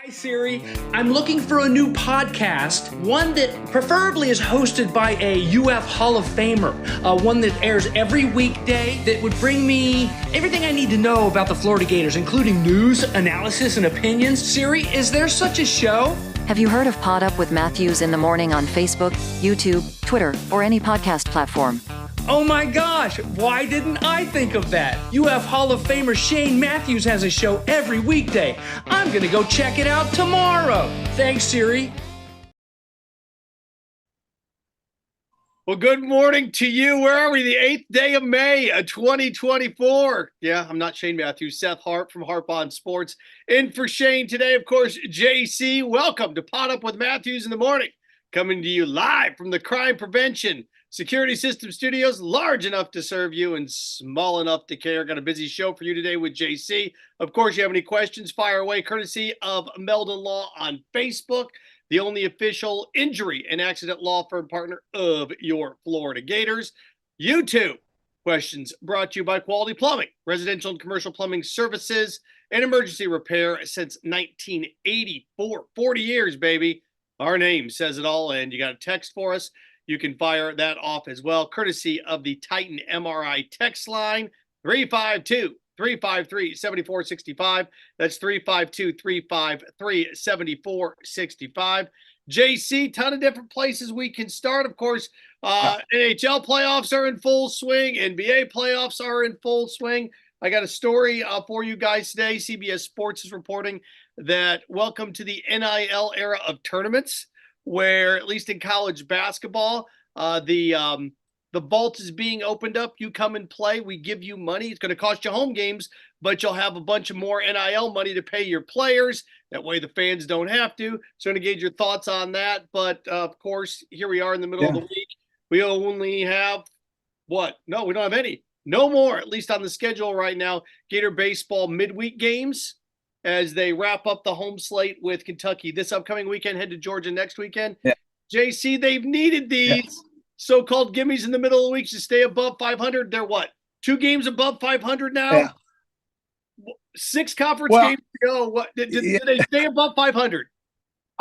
Hi, Siri. I'm looking for a new podcast, one that preferably is hosted by a UF Hall of Famer, one that airs every weekday that would bring me everything I need to know about the Florida Gators, including news, analysis, and opinions. Siri, is there such a show? Have you heard of PodUp with Matthews in the morning on Facebook, YouTube, Twitter, or any podcast platform? Oh my gosh, why didn't I think of that? UF Hall of Famer Shane Matthews has a show every weekday. I'm gonna go check it out tomorrow. Thanks, Siri. Well, good morning to you. Where are we? The 8th day of May, 2024. Yeah, I'm not Shane Matthews. Seth Harp from Harp on Sports. In for Shane today, of course, JC. Welcome to PodUp with Matthews in the morning. Coming to you live from the Crime Prevention Security System Studios, large enough to serve you and small enough to care. Got a busy show for you today with JC. Of course, you have any questions, fire away, courtesy of Meldon Law on Facebook, the only official injury and accident law firm partner of your Florida Gators. YouTube questions brought to you by Quality Plumbing, residential and commercial plumbing services and emergency repair since 1984. 40 years, baby. Our name says it all, and you got a text for us. You can fire that off as well, courtesy of the Titan MRI text line, 352-353-7465. That's 352-353-7465. JC, ton of different places we can start. Of course, NHL playoffs are in full swing. NBA playoffs are in full swing. I got a story for you guys today. CBS Sports is reporting that welcome to the NIL era of tournaments, where at least in college basketball, the vault is being opened up. You come and play. We give you money. It's going to cost you home games, but you'll have a bunch of more NIL money to pay your players. That way the fans don't have to. So I'm going to gauge your thoughts on that. But, of course, here we are in the middle of the week. We only have what? No, we don't have any. No more, at least on the schedule right now, Gator baseball midweek games as they wrap up the home slate with Kentucky this upcoming weekend, head to Georgia next weekend. Yeah. JC, they've needed these so-called gimmies in the middle of the week to stay above 500. They're what? 2 games above 500 now? Yeah. 6 conference games to go. What did they stay above 500?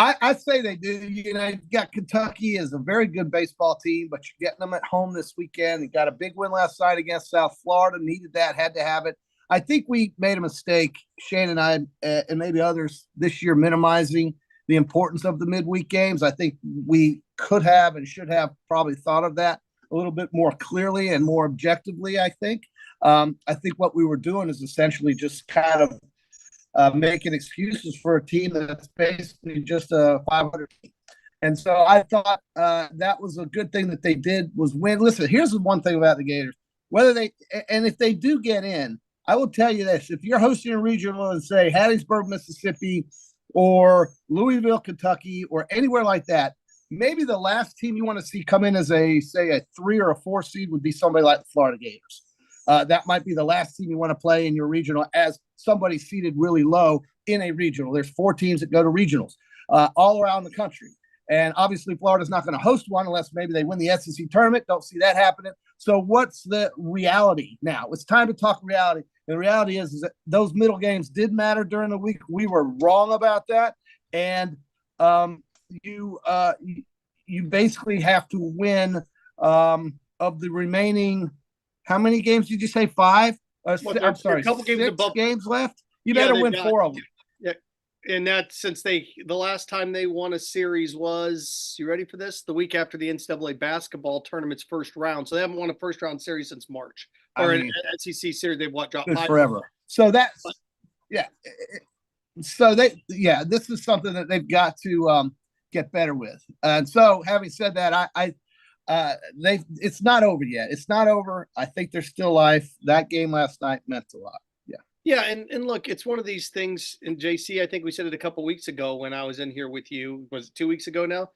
I say they do. You know, you've got Kentucky as a very good baseball team, but you're getting them at home this weekend. They got a big win last night against South Florida. Needed that, had to have it. I think we made a mistake, Shane and I, and maybe others this year, minimizing the importance of the midweek games. I think we could have and should have probably thought of that a little bit more clearly and more objectively, I think. I think what we were doing is essentially just kind of making excuses for a team that's basically just a 500 team. And so I thought that was a good thing that they did was win. Listen, here's the one thing about the Gators. If they do get in, I will tell you this. If you're hosting a regional in, say, Hattiesburg, Mississippi, or Louisville, Kentucky, or anywhere like that, maybe the last team you want to see come in as a 3 or a 4 seed would be somebody like the Florida Gators. That might be the last team you want to play in your regional as somebody seated really low in a regional. There's 4 teams that go to regionals all around the country. And obviously, Florida's not going to host one unless maybe they win the SEC tournament. Don't see that happening. So what's the reality now? It's time to talk reality. The reality is that those middle games did matter during the week. We were wrong about that. And you basically have to win of the remaining – how many games did you say? 5? I'm sorry, a couple games above. Games left? You better win 4 of them. Yeah. And that since the last time they won a series was, you ready for this? The week after the NCAA basketball tournament's first round. So they haven't won a first round series since March. Or an SEC series, they've dropped 5 forever. So that's So this is something that they've got to get better with. And so having said that, it's not over yet. It's not over. I think there's still life. That game last night meant a lot. Yeah, and look, it's one of these things, and JC, I think we said it a couple weeks ago when I was in here with you. Was it 2 weeks ago now?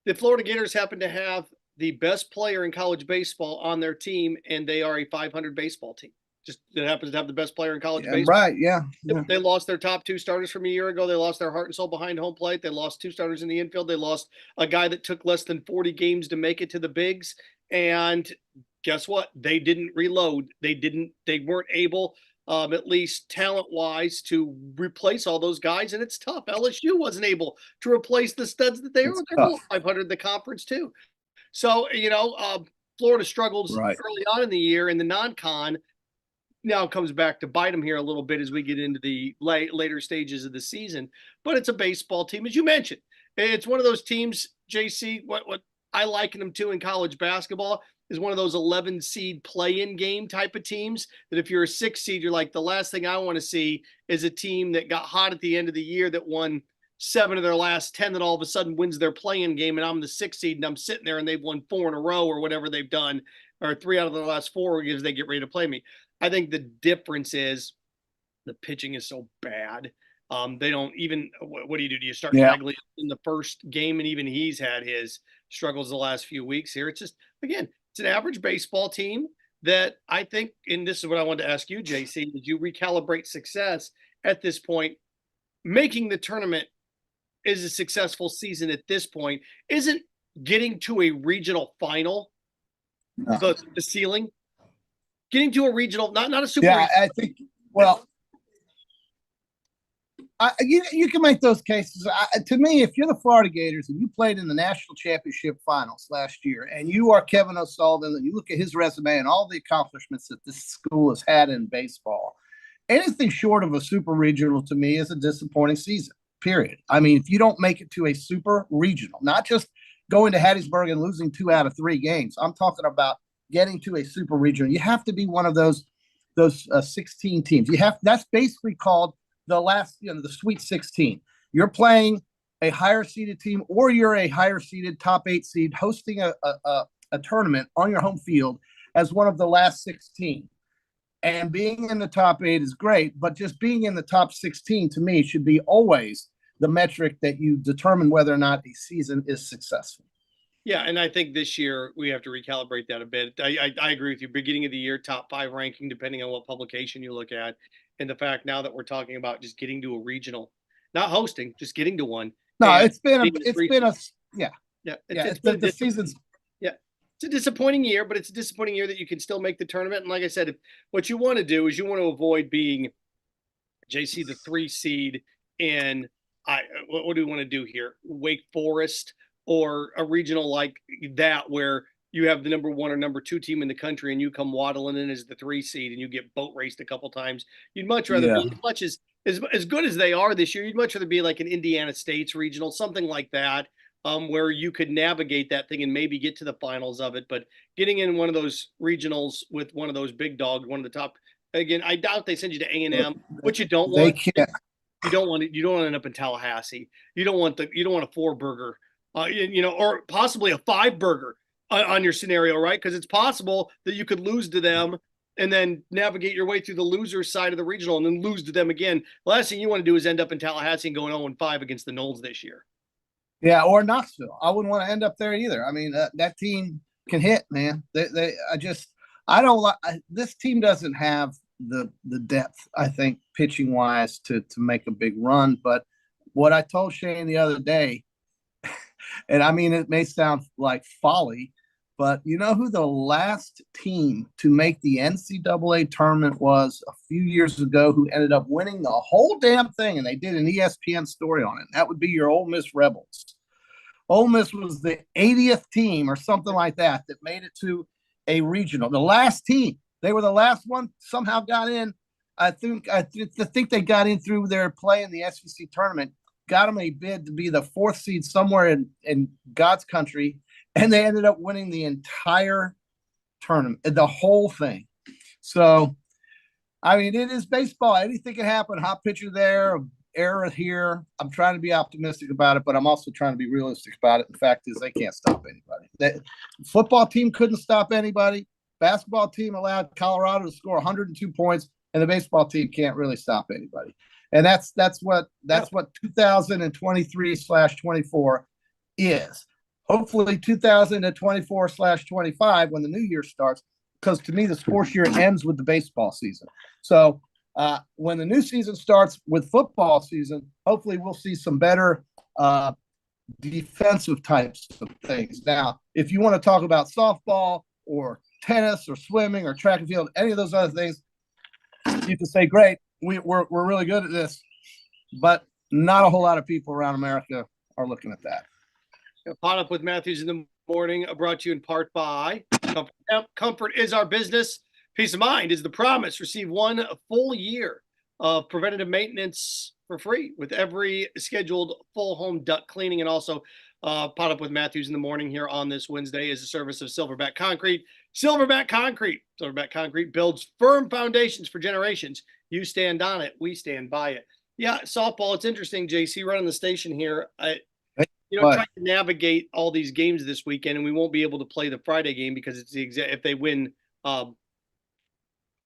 The Florida Gators happen to have the best player in college baseball on their team, and they are a 500 baseball team. Just it happens to have the best player in college baseball. Right, yeah. They lost their top 2 starters from a year ago. They lost their heart and soul behind home plate. They lost 2 starters in the infield. They lost a guy that took less than 40 games to make it to the bigs. And guess what? They didn't reload. They weren't able at least talent-wise, to replace all those guys, and it's tough. LSU wasn't able to replace the studs that they were. They're below 500 in the conference too. So, Florida struggles early on in the year in the non-con. Now it comes back to bite them here a little bit as we get into the later stages of the season. But it's a baseball team, as you mentioned. It's one of those teams, JC, what I liken them to in college basketball is one of those 11 seed play-in game type of teams that if you're a 6 seed, you're like, the last thing I want to see is a team that got hot at the end of the year that won 7 of their last 10 that all of a sudden wins their play-in game, and I'm the 6 seed and I'm sitting there and they've won 4 in a row or whatever they've done, or 3 out of the last 4 because they get ready to play me. I think the difference is the pitching is so bad. They don't even, what do? Do you start Bagley in the first game? And even he's had his struggles the last few weeks here. It's just, again, it's an average baseball team that I think, and this is what I wanted to ask you, JC, did you recalibrate success at this point? Making the tournament is a successful season at this point. Isn't getting to a regional final the ceiling? Getting to a regional, not a super. Yeah, I think. Well, you can make those cases. To me, if you're the Florida Gators and you played in the national championship finals last year, and you are Kevin O'Sullivan, and you look at his resume and all the accomplishments that this school has had in baseball, anything short of a super regional to me is a disappointing season. Period. I mean, if you don't make it to a super regional, not just going to Hattiesburg and losing 2 out of 3 games, I'm talking about getting to a super regional. You have to be one of those 16 teams. That's basically called the last, the Sweet 16. You're playing a higher seeded team, or you're a higher seeded top 8 seed hosting a tournament on your home field as one of the last 16. And being in the top 8 is great, but just being in the top 16 to me should be always the metric that you determine whether or not a season is successful. Yeah, and I think this year we have to recalibrate that a bit. I agree with you. Beginning of the year, top 5 ranking, depending on what publication you look at, and the fact now that we're talking about just getting to a regional, not hosting, just getting to one. No, and the season's. Yeah, it's a disappointing year, but it's a disappointing year that you can still make the tournament. And like I said, what you want to do is you want to avoid being JC the 3 seed in. What do we want to do here? Wake Forest. Or a regional like that where you have the number 1 or number 2 team in the country and you come waddling in as the 3 seed and you get boat raced a couple times. You'd much rather be, as much as good as they are this year, you'd much rather be like an Indiana State's regional, something like that, where you could navigate that thing and maybe get to the finals of it. But getting in one of those regionals with one of those big dogs, one of the top, again, I doubt they send you to A&M, which you don't want. They can't. You don't want to end up in Tallahassee. You don't want a 4-burger. Or possibly a 5-burger on your scenario, right? Because it's possible that you could lose to them and then navigate your way through the loser side of the regional and then lose to them again. The last thing you want to do is end up in Tallahassee and going 0-5 against the Knolls this year. Yeah, or Knoxville. I wouldn't want to end up there either. I mean, that team can hit, man. I don't like this team doesn't have the depth, I think, pitching wise to make a big run. But what I told Shane the other day, and I mean, it may sound like folly, but you know who the last team to make the NCAA tournament was a few years ago, who ended up winning the whole damn thing, and they did an ESPN story on it. That would be your Ole Miss Rebels. Ole Miss was the 80th team or something like that made it to a regional. The last team, they were the last one, somehow got in. I think they got in through their play in the SEC tournament. Got them a bid to be the 4th seed somewhere in God's country, and they ended up winning the entire tournament, the whole thing. So, I mean, it is baseball. Anything can happen. Hot pitcher there, error here. I'm trying to be optimistic about it, but I'm also trying to be realistic about it. The fact is they can't stop anybody. The football team couldn't stop anybody. Basketball team allowed Colorado to score 102 points, and the baseball team can't really stop anybody. And that's what 2023/24 is. Hopefully 2024/25 when the new year starts, because to me the sports year ends with the baseball season. So when the new season starts with football season, hopefully we'll see some better defensive types of things. Now, if you want to talk about softball or tennis or swimming or track and field, any of those other things, you can say, great, we're really good at this, but not a whole lot of people around America are looking at that. PodUp with Matthews in the morning, brought to you in part by Comfort is our business. Peace of mind is the promise. Receive 1 full year of preventative maintenance for free with every scheduled full home duct cleaning. And also PodUp with Matthews in the morning here on this Wednesday is a service of Silverback Concrete. Silverback Concrete builds firm foundations for generations. You stand on it. We stand by it. Yeah, softball. It's interesting, JC, running the station here. Trying to navigate all these games this weekend, and we won't be able to play the Friday game because it's if they win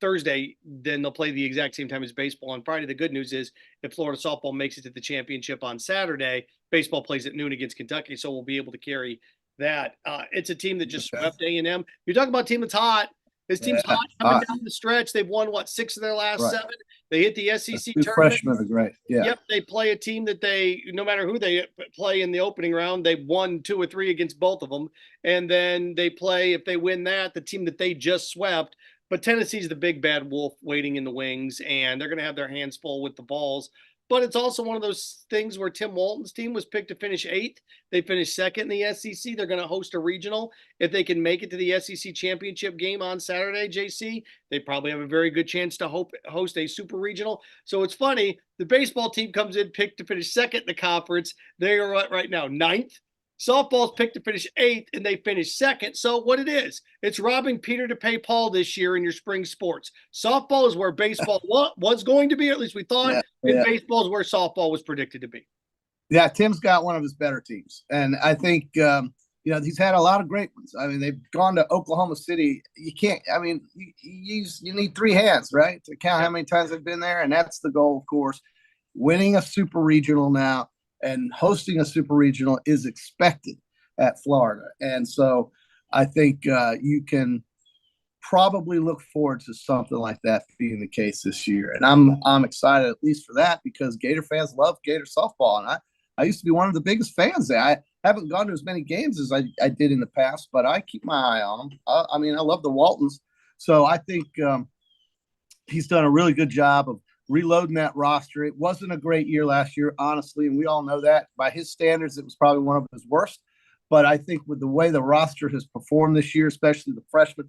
Thursday, then they'll play the exact same time as baseball on Friday. The good news is if Florida softball makes it to the championship on Saturday, baseball plays at noon against Kentucky, so we'll be able to carry that. It's a team that just swept A&M. You're talking about a team that's hot. This team's hot coming down the stretch. They've won, 6 of their last 7. They hit the SEC tournament. Freshmen are great. Yeah. Yep. They play a team that no matter who they play in the opening round, they've won 2 or 3 against both of them. And then they play, if they win that, the team that they just swept. But Tennessee's the big bad wolf waiting in the wings, and they're going to have their hands full with the balls. But it's also one of those things where Tim Walton's team was picked to finish 8th. They finished 2nd in the SEC. They're going to host a regional. If they can make it to the SEC championship game on Saturday, JC, they probably have a very good chance to host a super regional. So it's funny. The baseball team comes in picked to finish 2nd in the conference. They are right now 9th. Softball's picked to finish 8th, and they finished 2nd. So what it is, it's robbing Peter to pay Paul this year in your spring sports. Softball is where baseball was going to be, or at least we thought, and baseball is where softball was predicted to be. Yeah, Tim's got one of his better teams. And I think, he's had a lot of great ones. I mean, they've gone to Oklahoma City. You can't – I mean, you need 3 hands, right, to count how many times they've been there. And that's the goal, of course. Winning a super regional now and hosting a super regional is expected at Florida. And so I think you can probably look forward to something like that being the case this year. And I'm excited at least for that because Gator fans love Gator softball. And I used to be one of the biggest fans there. I haven't gone to as many games as I did in the past, but I keep my eye on them. I love the Waltons. So I think he's done a really good job of reloading that roster. It wasn't a great year last year, honestly, and we all know that. By his standards, it was probably one of his worst. But I think with the way the roster has performed this year, especially the freshmen,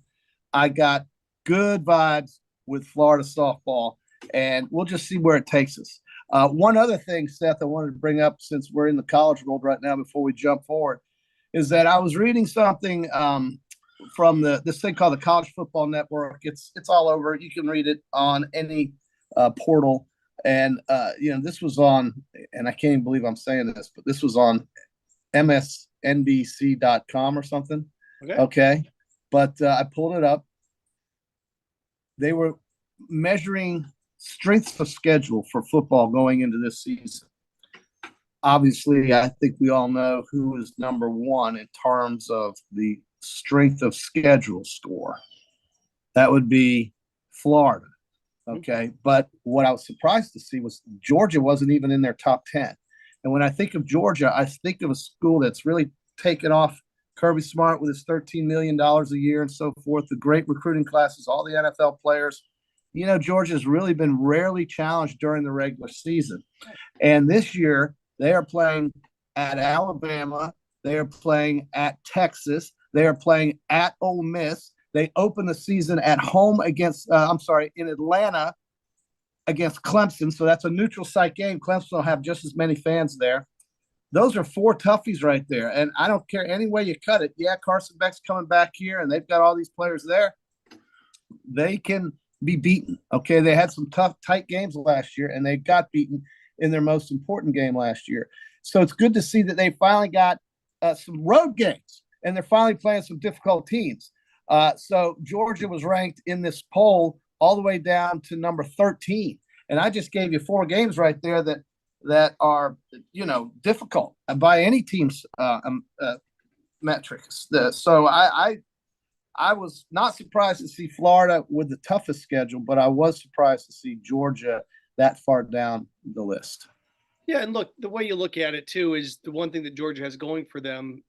I got good vibes with Florida softball, and we'll just see where it takes us. One other thing, Seth, I wanted to bring up since we're in the college world right now before we jump forward, is that I was reading something from this thing called the College Football Network. It's all over. You can read it on any portal. And, this was on, and I can't even believe I'm saying this, but this was on msnbc.com or something. Okay. But I pulled it up. They were measuring strength of schedule for football going into this season. Obviously, I think we all know who is number 1 in terms of the strength of schedule score. That would be Florida. Okay. But what I was surprised to see was Georgia wasn't even in their top 10. And when I think of Georgia, I think of a school that's really taken off. Kirby Smart with his $13 million a year and so forth, the great recruiting classes, all the NFL players. Georgia's really been rarely challenged during the regular season. And this year, they are playing at Alabama. They are playing at Texas. They are playing at Ole Miss. They open the season at home in Atlanta against Clemson. So that's a neutral site game. Clemson will have just as many fans there. Those are 4 toughies right there. And I don't care any way you cut it. Yeah, Carson Beck's coming back here, and they've got all these players there. They can be beaten. Okay, they had some tough, tight games last year, and they got beaten in their most important game last year. So it's good to see that they finally got some road games, and they're finally playing some difficult teams. So Georgia was ranked in this poll all the way down to number 13. And I just gave you 4 games right there that are, difficult by any team's metrics. So I was not surprised to see Florida with the toughest schedule, but I was surprised to see Georgia that far down the list. Yeah, and look, the way you look at it, too, is the one thing that Georgia has going for them,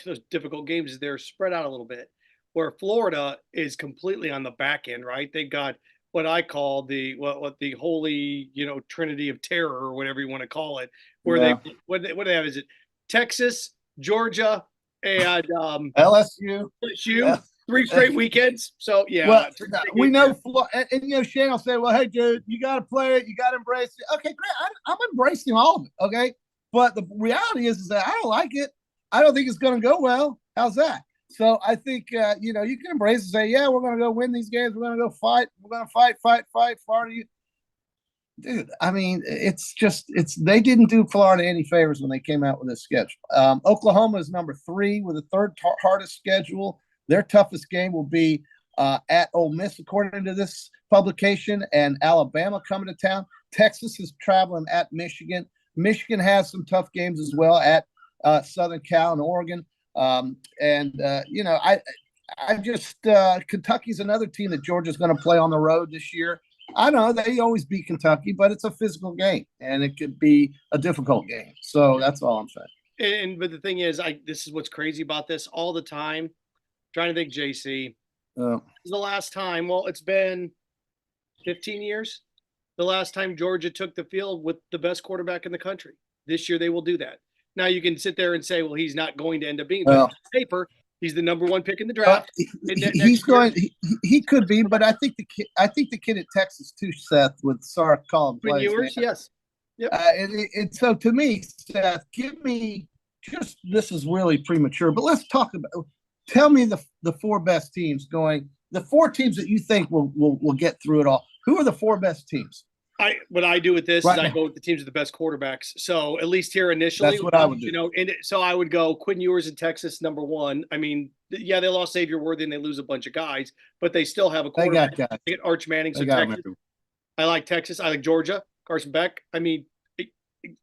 those difficult games, is they're spread out a little bit, where Florida is completely on the back end, right? They've got what I call what the holy, trinity of terror, or whatever you want to call it, where Yeah. what they have, is it Texas, Georgia, and LSU. LSU, 3 straight weekends. So yeah, Well, we know, yeah. and Shane will say, "Well, hey, dude, you got to play it. You got to embrace it." Okay, great. I'm embracing all of it. Okay, but the reality is that I don't like it. I don't think it's going to go well. How's that? So I think you can embrace and say, "Yeah, we're going to go win these games. We're going to go fight. We're going to fight. Florida, dude." I mean, they didn't do Florida any favors when they came out with this schedule. Oklahoma is number 3 with the third hardest schedule. Their toughest game will be at Ole Miss, according to this publication, and Alabama coming to town. Texas is traveling at Michigan. Michigan has some tough games as well at Southern Cal and Oregon. Kentucky's another team that Georgia's going to play on the road this year. I know they always beat Kentucky, but it's a physical game, and it could be a difficult game. So that's all I'm saying. But the thing is, this is what's crazy about this all the time. Trying to think, JC. This is the last time. Well, it's been 15 years. The last time Georgia took the field with the best quarterback in the country. This year they will do that. Now you can sit there and say, well, he's not going to end up being. But on paper, he's the number 1 pick in the draft. He could be, but I think the kid at Texas too, Seth, with Sark calling plays. Yes. Yep. And so to me, Seth, give me just, this is really premature, but let's talk about. Tell me the 4 best teams going. The 4 teams that you think will get through it all. Who are the 4 best teams? What I do with this is I go with the teams with the best quarterbacks. So at least here initially, that's what I would do. So I would go Quinn Ewers in Texas, number 1. I mean, yeah, they lost Xavier Worthy and they lose a bunch of guys, but they still have a quarterback. They get Arch Manning. So Texas. I like Texas. I like Georgia. Carson Beck. I mean,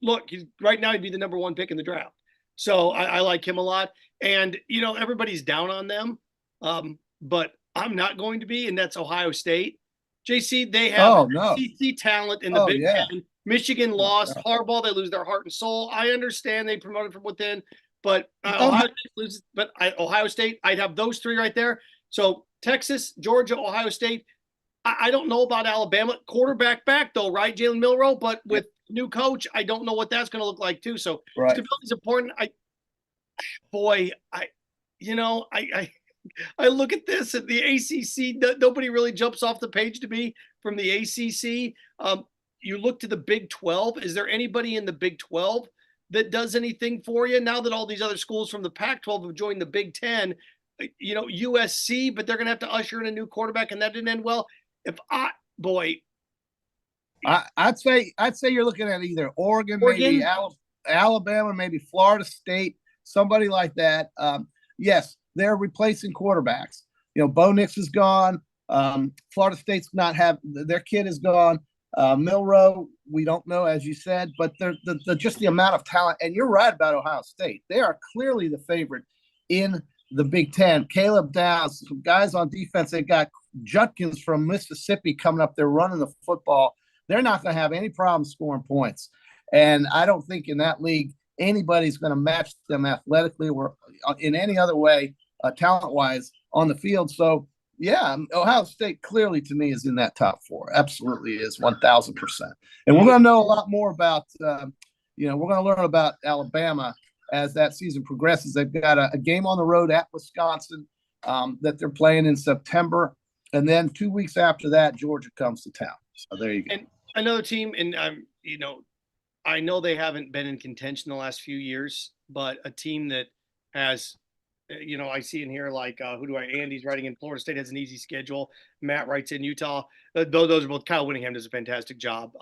look, right now he'd be the number 1 pick in the draft. So I like him a lot. And, everybody's down on them, but I'm not going to be, and that's Ohio State. JC, they have SEC talent in the Big Ten. Michigan lost. Harbaugh, they lose their heart and soul. I understand they promoted from within, but Ohio State loses. But Ohio State, I'd have those 3 right there. So Texas, Georgia, Ohio State. I don't know about Alabama. Quarterback back, though, right? Jalen Milroe, but with new coach, I don't know what that's going to look like, too. So stability is important. I look at this at the ACC. Nobody really jumps off the page to me from the ACC. You look to the Big 12. Is there anybody in the Big 12 that does anything for you now that all these other schools from the Pac-12 have joined the Big 10? USC, but they're going to have to usher in a new quarterback, and that didn't end well. I'd say you're looking at either Oregon, maybe Alabama, maybe Florida State, somebody like that. Yes, they're replacing quarterbacks. Bo Nix is gone. Florida State's their kid is gone. Milroe, we don't know, as you said, but they're just the amount of talent. And you're right about Ohio State. They are clearly the favorite in the Big Ten. Caleb Downs, some guys on defense. They got Judkins from Mississippi coming up there running the football. They're not going to have any problem scoring points. And I don't think in that league anybody's going to match them athletically or in any other way, talent-wise, on the field. So, yeah, Ohio State clearly to me is in that top 4. Absolutely is, 1,000%. And we're going to know a lot more about, we're going to learn about Alabama as that season progresses. They've got a game on the road at Wisconsin that they're playing in September. And then 2 weeks after that, Georgia comes to town. So there you go. And another team, and I know they haven't been in contention the last few years, but a team that has, I see in here like Andy's writing in Florida State has an easy schedule. Matt writes in Utah. Those are both. Kyle Whittingham does a fantastic job.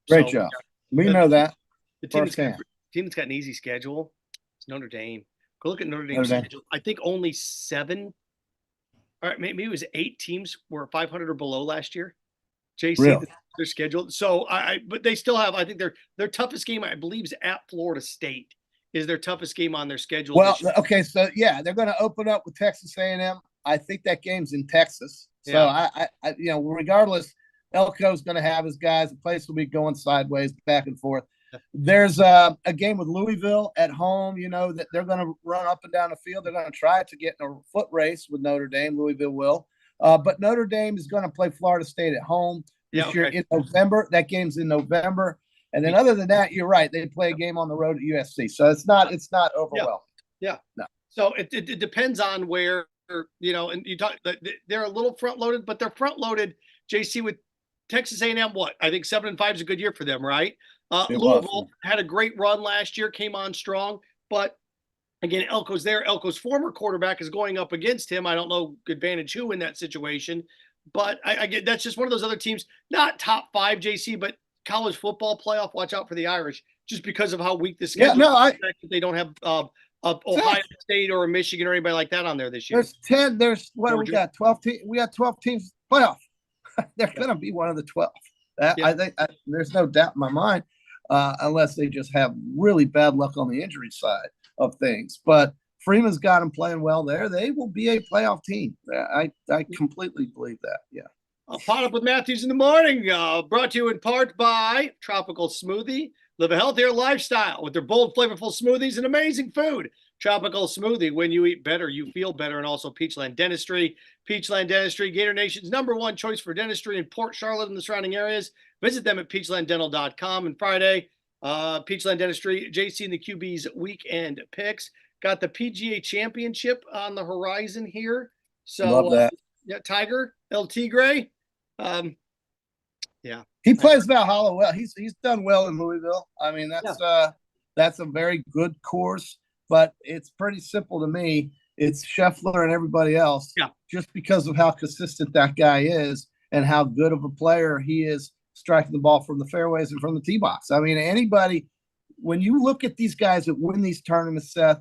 Great job. We know that. The team that's got an easy schedule is Notre Dame. Go look at Notre Dame's schedule. I think only 7. All right, maybe it was 8 teams were 500 or below last year. JC, really? They're scheduled. So but they still have. I think their toughest game, I believe, is at Florida State. Is their toughest game on their schedule? Well, okay, so yeah, they're going to open up with Texas A&M. I think that game's in Texas. So I regardless, Elko's going to have his guys. The place will be going sideways, back and forth. There's a game with Louisville at home. That they're going to run up and down the field. They're going to try to get in a foot race with Notre Dame. Louisville will. But Notre Dame is going to play Florida State at home this year in November. That game's in November. And then other than that, you're right. They play a game on the road at USC. So it's not overwhelming. Yeah. No. So it depends on where, and you talk, they're a little front loaded, but they're front loaded, JC, with Texas A&M. I think 7-5 is a good year for them, right? Louisville had a great run last year, came on strong, but again, Elko's there. Elko's former quarterback is going up against him. I don't know advantage who in that situation, but I get that's just one of those other teams, not top 5, JC, but college football playoff. Watch out for the Irish, just because of how weak the schedule. Yeah, they don't have Ohio State or a Michigan or anybody like that on there this year. There's 10. There's what do we got? 12 teams. We got 12 teams playoff. They're going to be one of the 12. I think there's no doubt in my mind, unless they just have really bad luck on the injury side of things. But Freeman's got them playing well there. They will be a playoff team. I completely believe that. Yeah. PodUp with Matthews in the morning, brought to you in part by Tropical Smoothie. Live a healthier lifestyle with their bold, flavorful smoothies and amazing food. Tropical Smoothie. When you eat better, you feel better. And also Peachland Dentistry. Peachland Dentistry, Gator Nation's #1 choice for dentistry in Port Charlotte and the surrounding areas. Visit them at peachlanddental.com. And Friday, Peachland Dentistry, JC and the QB's weekend picks. Got the PGA Championship on the horizon here. So, love that. Tiger, El Tigre. He plays Valhalla well. He's done well in Louisville. I mean, that's a very good course, but it's pretty simple to me. It's Scheffler and everybody else, just because of how consistent that guy is and how good of a player he is striking the ball from the fairways and from the tee box. I mean, anybody, when you look at these guys that win these tournaments, Seth,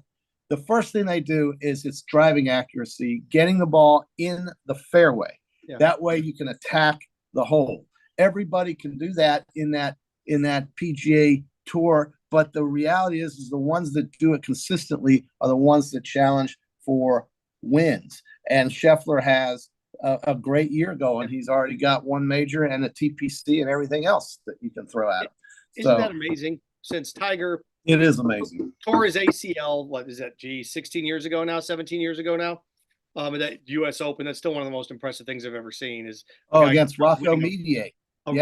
the first thing they do is it's driving accuracy, getting the ball in the fairway. Yeah. That way you can attack the hole. Everybody can do that in that PGA Tour, but the reality is the ones that do it consistently are the ones that challenge for wins. And Scheffler has a great year going. He's already got one major and a TPC and everything else that you can throw at him. Isn't that amazing? Since Tiger, it is amazing. Tore his ACL. What is that? 16 years ago now, 17 years ago now. That U.S. Open. That's still one of the most impressive things I've ever seen. Is against Rocco Mediate. On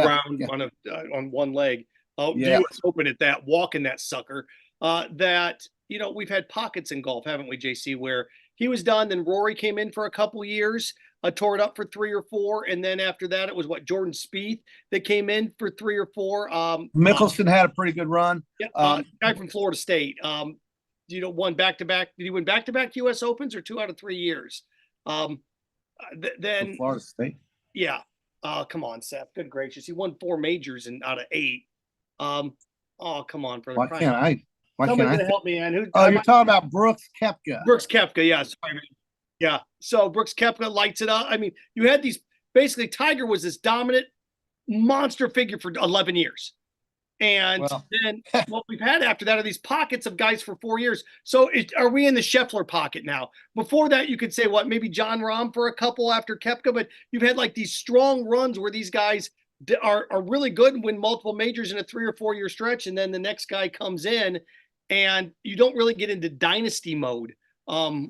one leg. U.S. Open at that, walking that sucker. We've had pockets in golf, haven't we, JC, where he was done. Then Rory came in for a couple years, tore it up for 3 or 4. And then after that, it was Jordan Spieth that came in for 3 or 4. Mickelson had a pretty good run. Guy from Florida State. Won back-to-back. Did he win back-to-back U.S. Opens or 2 out of 3 years? Then Florida State. Yeah. Come on, Seth. Good gracious. He won 4 majors out of 8. Come on, brother. Why can't I? Somebody's gonna help me, man. You're talking about Brooks Koepka. Brooks Koepka, yeah. Sorry, man. Yeah. So Brooks Koepka lights it up. I mean, you had these. Basically, Tiger was this dominant monster figure for 11 years. And then what we've had after that are these pockets of guys for 4 years. So are we in the Scheffler pocket now? Before that, you could say maybe John Rahm for a couple after Koepka, but you've had these strong runs where these guys are really good and win multiple majors in a 3 or 4 year stretch. And then the next guy comes in and you don't really get into dynasty mode. I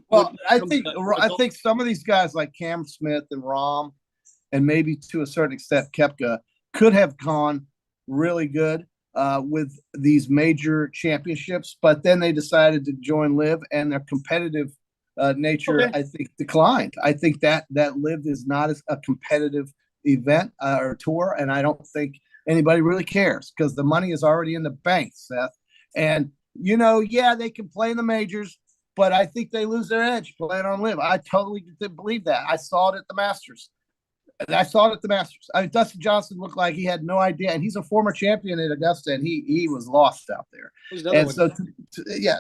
think some of these guys like Cam Smith and Rahm, and maybe to a certain extent Koepka, could have gone really good with these major championships, but then they decided to join Live, and their competitive nature, I think, declined. I think that Live is not as a competitive event or tour, and I don't think anybody really cares because the money is already in the bank, Seth. And they can play in the majors, but I think they lose their edge playing on Live. I totally believe that. I saw it at the Masters. Dustin Johnson looked like he had no idea, and he's a former champion at Augusta, and he was lost out there. And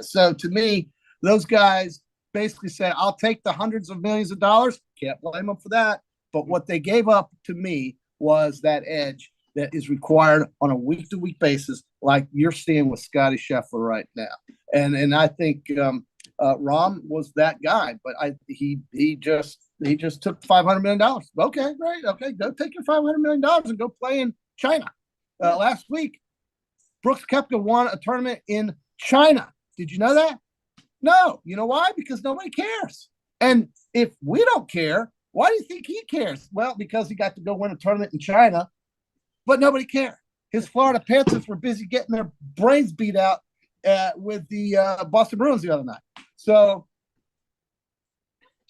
so to me, those guys basically said, "I'll take the hundreds of millions of dollars." Can't blame them for that. But what they gave up to me was that edge that is required on a week-to-week basis, like you're seeing with Scottie Scheffler right now. And I think Rahm was that guy, but he just took $500 million. Okay, great. Okay, go take your $500 million and go play in China. Last week, Brooks Koepka won a tournament in China. Did you know that? No. You know why? Because nobody cares. And if we don't care, Why do you think he cares? Well, because he got to go win a tournament in China, but nobody cared. His Florida Panthers were busy getting their brains beat out with the Boston Bruins the other night. So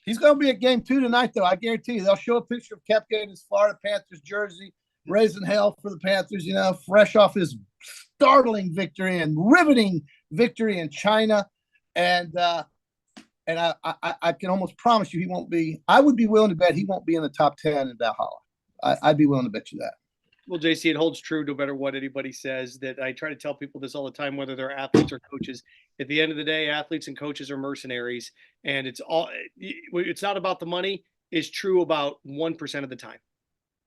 he's going to be at game 2 tonight, though. I guarantee you they'll show a picture of Koepka in his Florida Panthers jersey, raising hell for the Panthers, fresh off his startling victory and riveting victory in China. And I can almost promise you he won't be – I would be willing to bet he won't be in the top 10 in Valhalla. I'd be willing to bet you that. Well, JC, it holds true no matter what anybody says, that I try to tell people this all the time, whether they're athletes or coaches. At the end of the day, athletes and coaches are mercenaries, and it's not about the money. It's true about 1% of the time.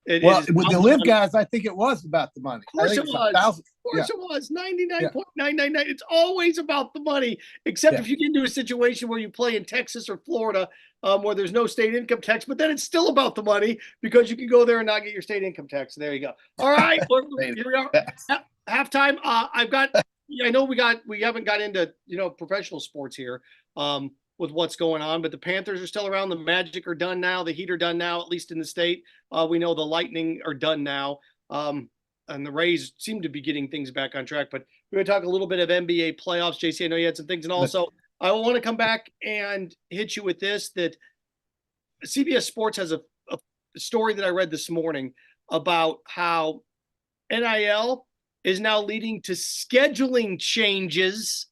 With the live guys, I think it was about the money. Of course it was. Of course it was. 99.999. It's always about the money, except if you get into a situation where you play in Texas or Florida, where there's no state income tax, but then it's still about the money because you can go there and not get your state income tax. There you go. All right, here we are. Halftime. I know we haven't got into professional sports here. With what's going on, but the Panthers are still around. The Magic are done now. The Heat are done now, at least in the state. We know the Lightning are done now. And the Rays seem to be getting things back on track, but we're going to talk a little bit of NBA playoffs. JC, I know you had some things. And also I want to come back and hit you with this, that CBS Sports has a story that I read this morning about how NIL is now leading to scheduling changes,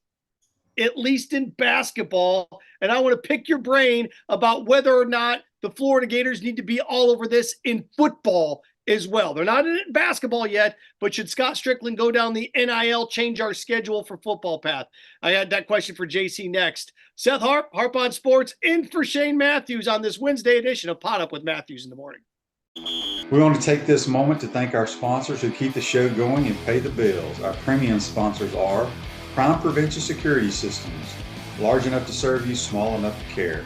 at least in basketball. And I want to pick your brain about whether or not the Florida Gators need to be all over this in football as well. They're not in basketball yet, but should Scott Strickland go down the NIL change our schedule for football path? I had that question for JC next. Seth Harp, Harp on Sports, in for Shane Matthews on this Wednesday edition of PodUp with Matthews in the Morning. We want to take this moment to thank our sponsors who keep the show going and pay the bills. Our premium sponsors are Crime Prevention Security Systems, large enough to serve you, small enough to care.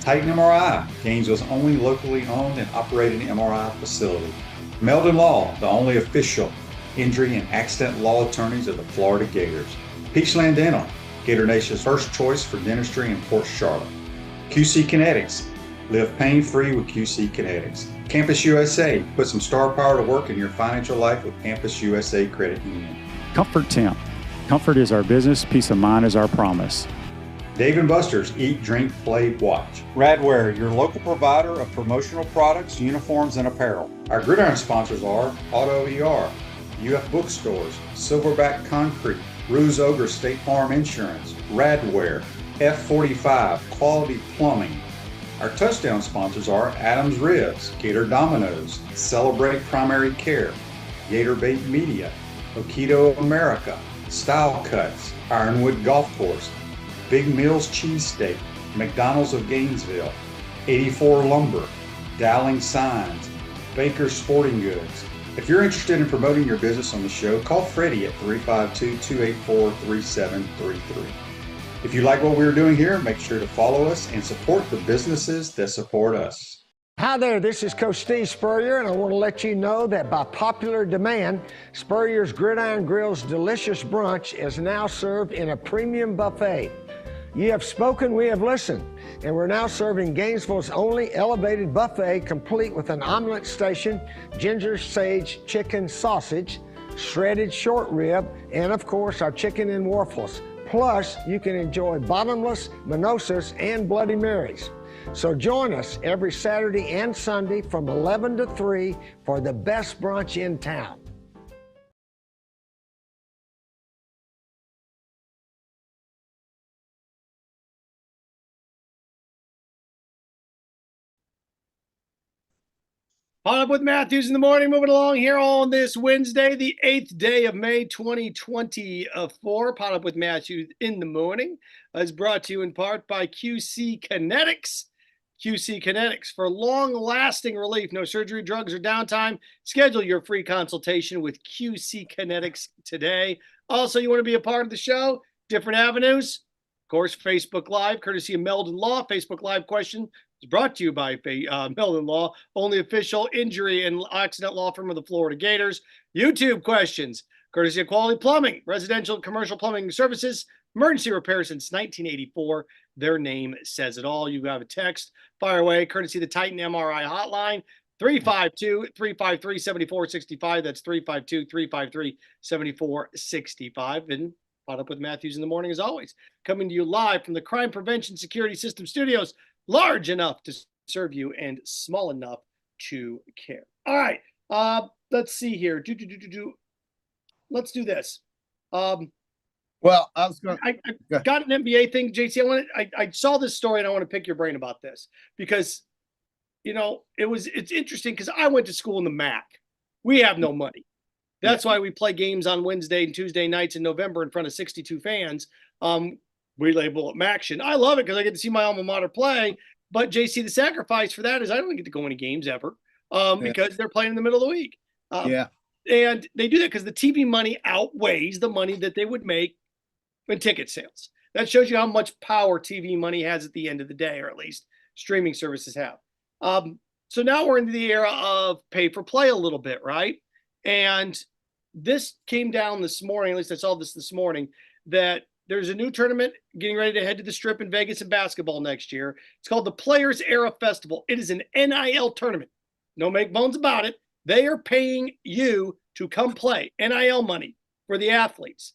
Titan MRI, Gainesville's only locally owned and operated MRI facility. Meldon Law, the only official injury and accident law attorneys of the Florida Gators. Peachland Dental, Gator Nation's first choice for dentistry in Port Charlotte. QC Kinetics, live pain-free with QC Kinetics. Campus USA, put some star power to work in your financial life with Campus USA Credit Union. Comfort Temp. Comfort is our business, peace of mind is our promise. Dave & Buster's Eat, Drink, Play, Watch. Radware, your local provider of promotional products, uniforms, and apparel. Our Gridiron sponsors are Auto ER, UF Bookstores, Silverback Concrete, Ruse Ogre State Farm Insurance, Radware, F45, Quality Plumbing. Our touchdown sponsors are Adams Ribs, Gator Dominoes, Celebrate Primary Care, Gator Bait Media, Okido America, Style Cuts, Ironwood Golf Course, Big Mills Cheesesteak, McDonald's of Gainesville, 84 Lumber, Dowling Signs, Baker's Sporting Goods. If you're interested in promoting your business on the show, call Freddie at 352-284-3733. If you like what we're doing here, make sure to follow us and support the businesses that support us. Hi there, this is Coach Steve Spurrier, and I want to let you know that by popular demand, Spurrier's Gridiron Grill's delicious brunch is now served in a premium buffet. You have spoken, we have listened, and we're now serving Gainesville's only elevated buffet, complete with an omelet station, ginger sage chicken sausage, shredded short rib, and of course our chicken and waffles. Plus, you can enjoy bottomless mimosas and Bloody Marys. So join us every Saturday and Sunday from 11 to 3 for the best brunch in town. PodUp with Matthews in the Morning, moving along here on this Wednesday, the 8th day of May, 2024. PodUp with Matthews in the Morning is brought to you in part by QC Kinetics. QC Kinetics, for long-lasting relief, no surgery, drugs, or downtime. Schedule your free consultation with QC Kinetics today. Also, you want to be a part of the show? Different avenues. Of course, Facebook Live, courtesy of Meldon Law. Facebook Live question is brought to you by Meldon Law, only official injury and accident law firm of the Florida Gators. YouTube questions, courtesy of Quality Plumbing, residential and commercial plumbing services. Emergency repair since 1984. Their name says it all. You have a text, fire away, courtesy of the Titan MRI hotline, 352-353-7465. That's 352-353-7465. And PodUp with Matthews in the morning, as always, coming to you live from the Crime Prevention Security System Studios, large enough to serve you and small enough to care. All right, let's see here. Let's do this. Well, I was going. I got an NBA thing, JC. I saw this story and I want to pick your brain about this because, it's interesting because I went to school in the MAC. We have no money. That's why we play games on Wednesday and Tuesday nights in November in front of 62 fans. We label it MACtion. I love it because I get to see my alma mater play. But JC, the sacrifice for that is I don't get to go any games ever because they're playing in the middle of the week. And they do that because the TV money outweighs the money that they would make in ticket sales. That shows you how much power TV money has at the end of the day, or at least streaming services have. So now we're into the era of pay for play a little bit, right? And this came down this morning, at least I saw this morning, that there's a new tournament getting ready to head to the Strip in Vegas in basketball next year. It's called the Players Era Festival. It is an NIL tournament. No make bones about it. They are paying you to come play. NIL money for the athletes.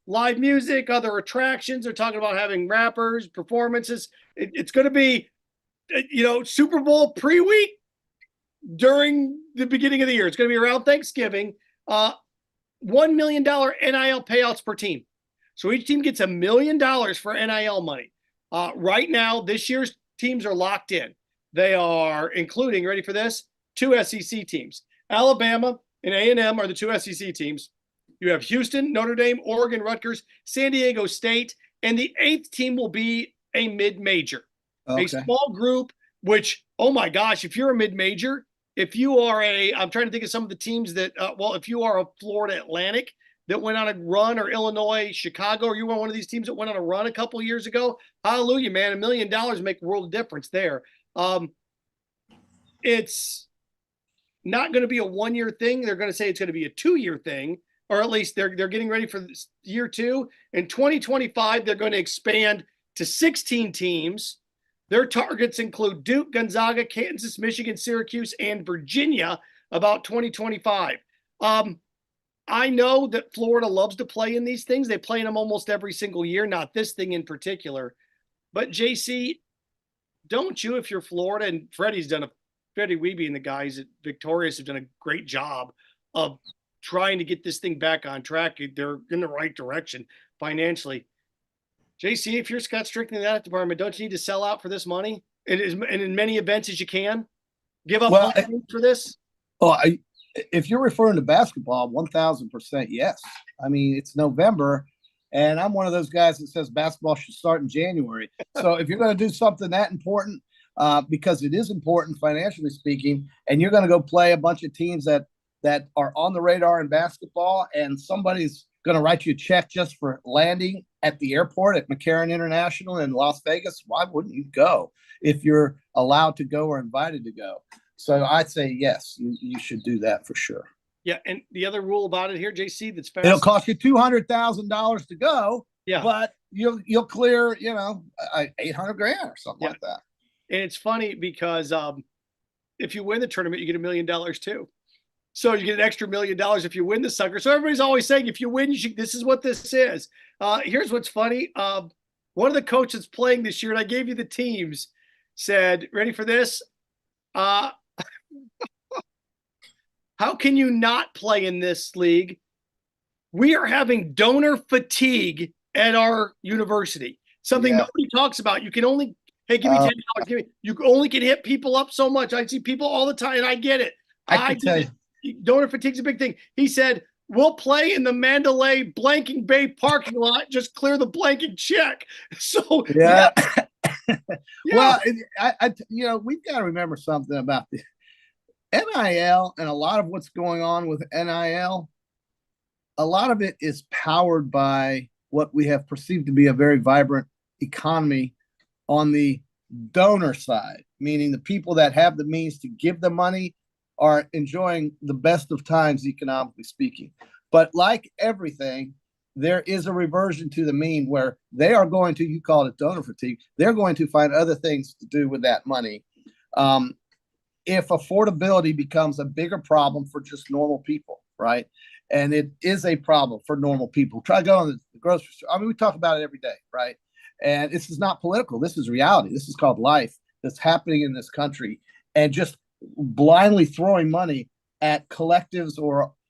Live music, other attractions. They're talking about having rappers, performances. It's going to be, Super Bowl pre-week during the beginning of the year. It's going to be around Thanksgiving. $1 million NIL payouts per team. So each team gets $1 million for NIL money. Right now, this year's teams are locked in. They are including, ready for this, 2 SEC teams. Alabama and A&M are the 2 SEC teams. You have Houston, Notre Dame, Oregon, Rutgers, San Diego State, and the 8th team will be a mid-major. Okay. A small group, which, oh my gosh, if you're a mid-major, if you are I'm trying to think of some of the teams that, if you are a Florida Atlantic that went on a run, or Illinois, Chicago, or you were one of these teams that went on a run a couple of years ago, hallelujah, man, $1 million make a world of difference there. It's not going to be a 1-year thing. They're going to say it's going to be a 2-year thing, or at least they're getting ready for year 2. In 2025, they're going to expand to 16 teams. Their targets include Duke, Gonzaga, Kansas, Michigan, Syracuse, and Virginia about 2025. I know that Florida loves to play in these things. They play in them almost every single year, not this thing in particular. But JC, don't you, if you're Florida, and Freddie Weeby and the guys at Victorious have done a great job of trying to get this thing back on track. They're in the right direction financially. JC, if you're Scott Strickland in that department, don't you need to sell out for this money? And in many events as you can? Give up for this? If you're referring to basketball, 1,000% yes. I mean, it's November, and I'm one of those guys that says basketball should start in January. So if you're going to do something that important, because it is important financially speaking, and you're going to go play a bunch of teams that are on the radar in basketball, and somebody's going to write you a check just for landing at the airport at McCarran International in Las Vegas, why wouldn't you go if you're allowed to go or invited to go? So I'd say, yes, you should do that for sure. Yeah, and the other rule about it here, JC, that's fast. It'll cost you $200,000 to go, but you'll clear, $800,000 or something like that. And it's funny because if you win the tournament, you get $1 million too. So you get an extra $1 million if you win the sucker. So everybody's always saying, if you win, this is what this is. Here's what's funny. One of the coaches playing this year, and I gave you the teams, said, ready for this? How can you not play in this league? We are having donor fatigue at our university. Something nobody talks about. You can only, hey, give me $10. You only can hit people up so much. I see people all the time, and I get it. I can tell you. Donor fatigue's a big thing. He said, we'll play in the Mandalay Blanking Bay parking lot. Just clear the blanking check. So, yeah. Well, we've got to remember something about the NIL and a lot of what's going on with NIL. A lot of it is powered by what we have perceived to be a very vibrant economy on the donor side, meaning the people that have the means to give the money are enjoying the best of times, economically speaking. But like everything, there is a reversion to the mean where they are going to, you call it donor fatigue, they're going to find other things to do with that money. If affordability becomes a bigger problem for just normal people, right? And it is a problem for normal people. Try going to the grocery store. I mean, we talk about it every day, right? And this is not political. This is reality. This is called life that's happening in this country. And just blindly throwing money at collectives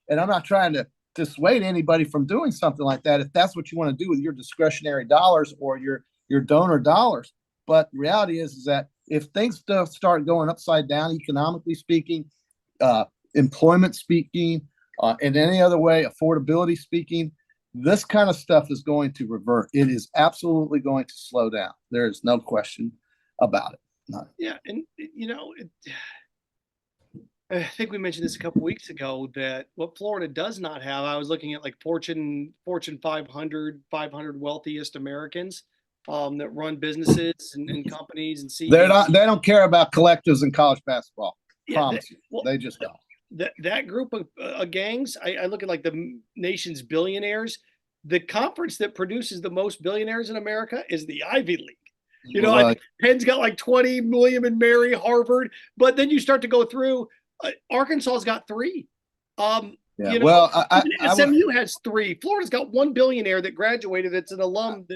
and I'm not trying to dissuade anybody from doing something like that if that's what you want to do with your discretionary dollars or your donor dollars. But reality is that if things start going upside down, economically speaking, employment speaking, in any other way, affordability speaking, this kind of stuff is going to revert. It is absolutely going to slow down. There is no question about it. None. Yeah, and I think we mentioned this a couple weeks ago that what Florida does not have. I was looking at like Fortune 500 wealthiest Americans that run businesses and companies and CEOs. They don't care about collectives in college basketball. Promise you, they just don't. That group of gangs, I look at like the nation's billionaires. The conference that produces the most billionaires in America is the Ivy League. You know, I think Penn's got like 20, William and Mary, Harvard. But then you start to go through, Arkansas's got 3. You know, well, SMU has 3. Florida's got 1 billionaire that graduated. That's an alum.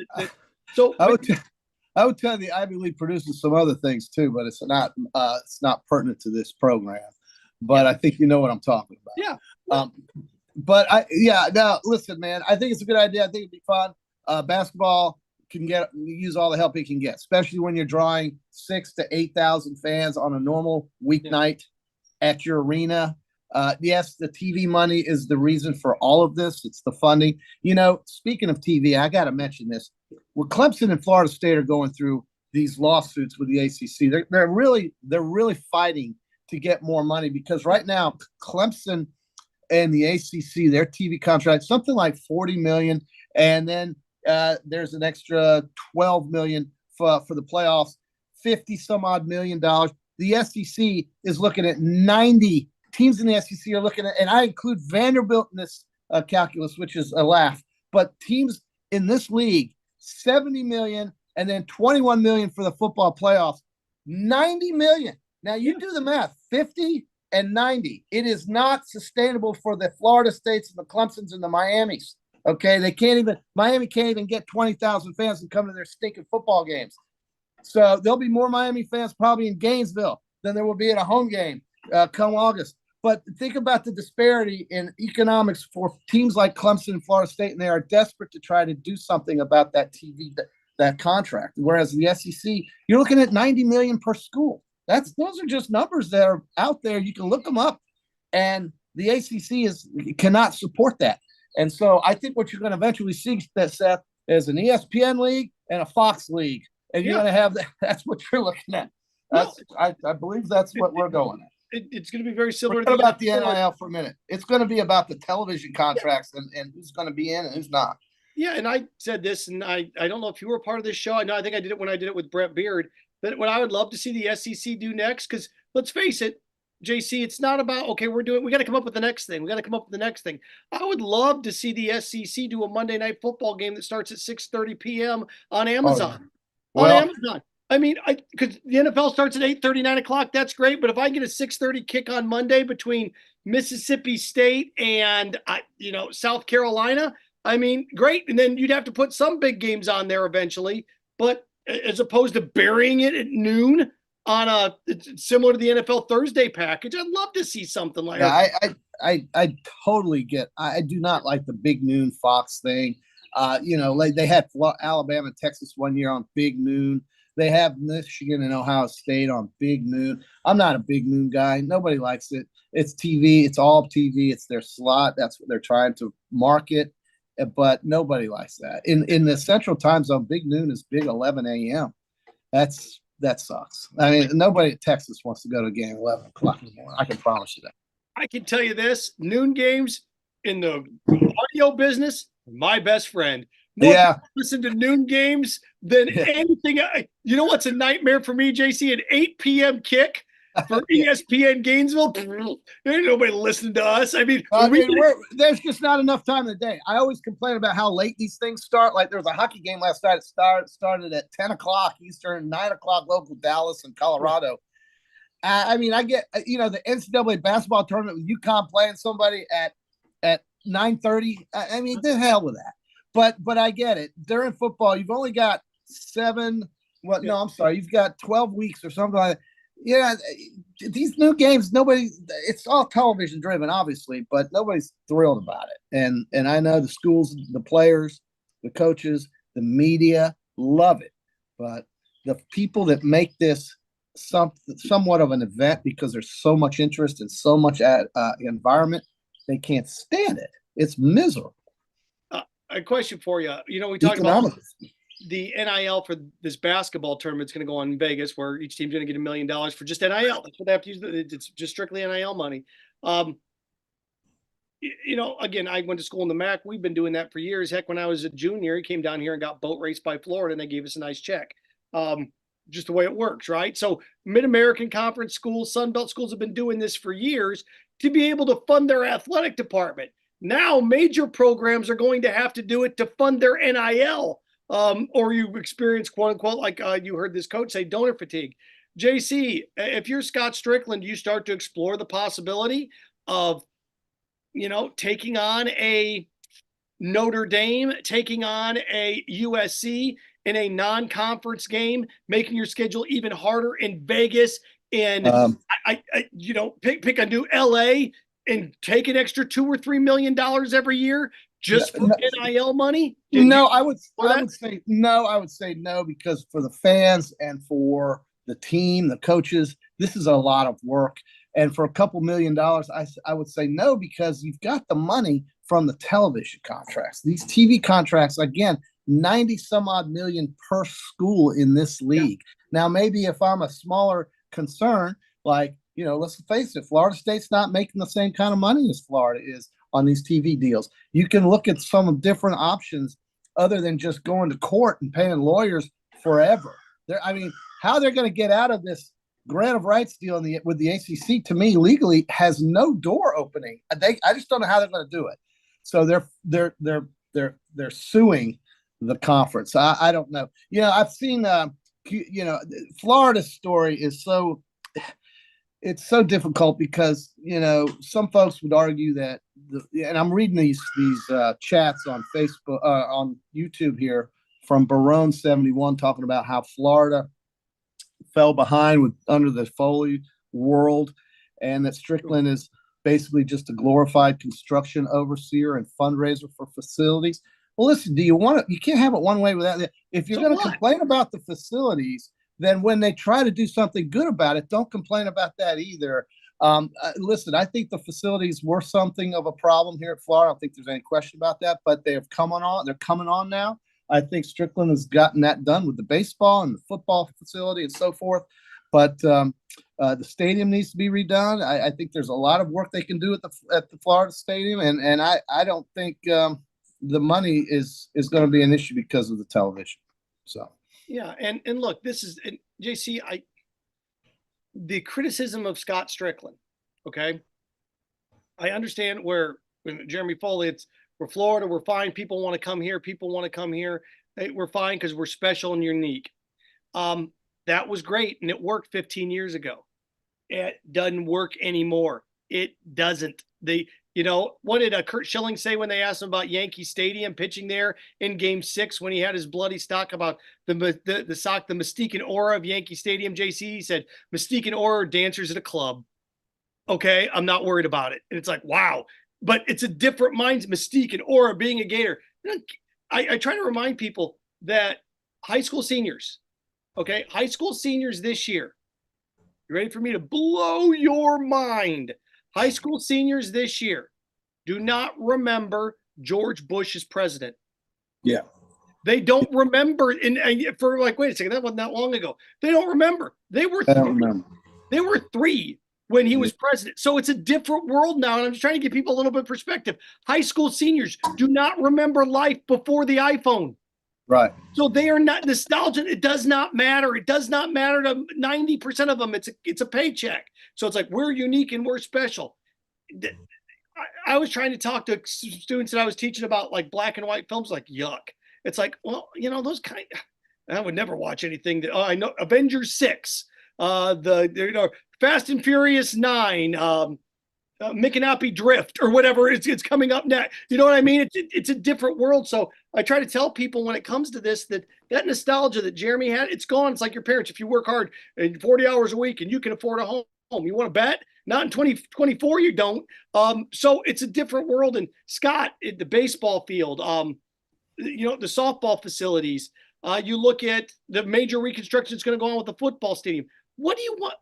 So I would tell you the Ivy League produces some other things too, but it's not pertinent to this program. But I think you know what I'm talking about. Yeah. Now listen, man, I think it's a good idea. I think it'd be fun. Basketball can use all the help it can get, especially when you're drawing 6,000 to 8,000 fans on a normal weeknight at your arena. Yes, the TV money is the reason for all of this. It's the funding. You know, speaking of TV, I got to mention this. Where Clemson and Florida State are going through these lawsuits with the ACC, they're really fighting to get more money because right now Clemson and the ACC, their TV contract, something like $40 million, and then there's an extra $12 million for the playoffs, $50 some odd million. The SEC is looking at 90 teams in the SEC are looking at, and I include Vanderbilt in this calculus, which is a laugh, but teams in this league, 70 million and then 21 million for the football playoffs, 90 million. Now you do the math, 50 and 90. It is not sustainable for the Florida States and the Clemsons and the Miamis. Okay. Miami can't even get 20,000 fans to come to their stinking football games. So there'll be more Miami fans probably in Gainesville than there will be at a home game come August. But think about the disparity in economics for teams like Clemson and Florida State, and they are desperate to try to do something about that TV, that contract. Whereas the SEC, you're looking at 90 million per school. Those are just numbers that are out there. You can look them up, and the ACC cannot support that. And so I think what you're going to eventually see, Seth, is an ESPN league and a Fox league, and you're going to have that. That's what you're looking at. I believe that's what we're going at. It's going to be very similar. Forget about the NIL for a minute. It's going to be about the television contracts and who's going to be in and who's not. Yeah, and I said this, and I don't know if you were part of this show. I think I did it when I did it with Brett Beard. But what I would love to see the SEC do next, because let's face it, JC, it's not about, okay, we got to come up with the next thing. We got to come up with the next thing. I would love to see the SEC do a Monday night football game that starts at 6:30 p.m. on Amazon. Amazon. I mean, because the NFL starts at 8:30, 9 o'clock. That's great. But if I get a 6:30 kick on Monday between Mississippi State and, South Carolina, I mean, great. And then you'd have to put some big games on there eventually. But as opposed to burying it at noon on it's similar to the NFL Thursday package, I'd love to see something like that. I totally get. I do not like the big noon Fox thing. Like they had Alabama and Texas one year on big noon. They have Michigan and Ohio State on big noon. I'm not a big noon guy. Nobody likes it. It's TV. It's all TV. It's their slot. That's what they're trying to market. But nobody likes that. In the Central Time Zone, big noon is big 11 a.m. That sucks. I mean, nobody at Texas wants to go to a game 11 o'clock in the morning. I can promise you that. I can tell you this: noon games in the audio business, my best friend. More people listen to noon games than anything. You know what's a nightmare for me, JC? An 8 p.m. kick. for ESPN Gainesville. Ain't nobody listening to us. I mean, there's just not enough time in the day. I always complain about how late these things start. Like there was a hockey game last night. It started at 10 o'clock Eastern, 9 o'clock local Dallas and Colorado. I mean, I get, the NCAA basketball tournament with UConn playing somebody at 9:30. I mean, the hell with that. But I get it. During football, you've only got 7. Well, no, I'm sorry. You've got 12 weeks or something like that. Yeah, these new games, it's all television driven, obviously, but nobody's thrilled about it. And I know the schools, the players, the coaches, the media love it. But the people that make this somewhat of an event because there's so much interest and so much environment, they can't stand it. It's miserable. A question for you. We talked about the NIL for this basketball tournament is going to go on in Vegas, where each team's going to get $1 million for just NIL. That's what they have to use. It's just strictly NIL money. Again, I went to school in the MAC. We've been doing that for years. Heck, when I was a junior, he came down here and got boat raced by Florida, and they gave us a nice check. Just the way it works, right? So Mid-American Conference schools, Sun Belt schools have been doing this for years to be able to fund their athletic department. Now major programs are going to have to do it to fund their NIL. Or you experience, quote unquote, like you heard this coach say, donor fatigue. JC, if you're Scott Strickland, you start to explore the possibility of, taking on a Notre Dame, taking on a USC in a non-conference game, making your schedule even harder in Vegas, and pick a new LA and take an extra $2 or $3 million every year just for NIL money? I would say no, because for the fans and for the team, the coaches, this is a lot of work. And for a couple $1 million, I would say no, because you've got the money from the television contracts. These TV contracts, again, 90 some odd million per school in this league. Yeah. Now, maybe if I'm a smaller concern, like, let's face it, Florida State's not making the same kind of money as Florida is on these TV deals. You can look at some different options other than just going to court and paying lawyers forever. How they're going to get out of this grant of rights deal with the ACC, to me, legally has no door opening. I just don't know how they're going to do it. So they're suing the conference. I don't know. I've seen Florida's story is it's so difficult because some folks would argue that and I'm reading these chats on Facebook on YouTube here from Barone 71 talking about how Florida fell behind under the Foley world, and that Strickland is basically just a glorified construction overseer and fundraiser for facilities. Well, listen, you can't have it one way without that. If you're going to complain about the facilities, then when they try to do something good about it, don't complain about that either. Listen, I think the facilities were something of a problem here at Florida. I don't think there's any question about that, but they're coming on now. I think Strickland has gotten that done with the baseball and the football facility and so forth. But the stadium needs to be redone. I think there's a lot of work they can do at the Florida Stadium, and I don't think the money is going to be an issue because of the television. So yeah, and look, this is JC. The criticism of Scott Strickland. Okay, I understand where Jeremy Foley, we're Florida, we're fine. People want to come here. People want to come here. We're fine because we're special and unique. That was great, and it worked 15 years ago. It doesn't work anymore. It doesn't. What did Kurt Schilling say when they asked him about Yankee Stadium pitching there in Game 6 when he had his bloody stock about the mystique and aura of Yankee Stadium? JC, he said, mystique and aura are dancers at a club. Okay, I'm not worried about it. And it's like, wow. But it's a different mindset, mystique and aura being a Gator. I try to remind people that high school seniors this year, you ready for me to blow your mind? High school seniors this year do not remember George Bush as president. Yeah. They don't remember. Wait a second, that wasn't that long ago. They don't remember. They were 3 when he was president. So it's a different world now. And I'm just trying to give people a little bit of perspective. High school seniors do not remember life before the iPhone. Right. So they are not nostalgic. It does not matter. It does not matter to 90% of them. It's a paycheck. So it's like, we're unique and we're special. I was trying to talk to students that I was teaching about like black and white films, like, yuck. It's like, well, those I would never watch anything that, I know Avengers 6, Fast and Furious 9, Mickey Drift or whatever it's coming up next. You know what I mean? It's a different world. So I try to tell people when it comes to this, that nostalgia that Jeremy had, it's gone. It's like your parents. If you work hard and 40 hours a week and you can afford a home, you want to bet? Not in 2024, you don't. So it's a different world. And Scott, the baseball field, the softball facilities, you look at the major reconstruction that's going to go on with the football stadium. What do you want?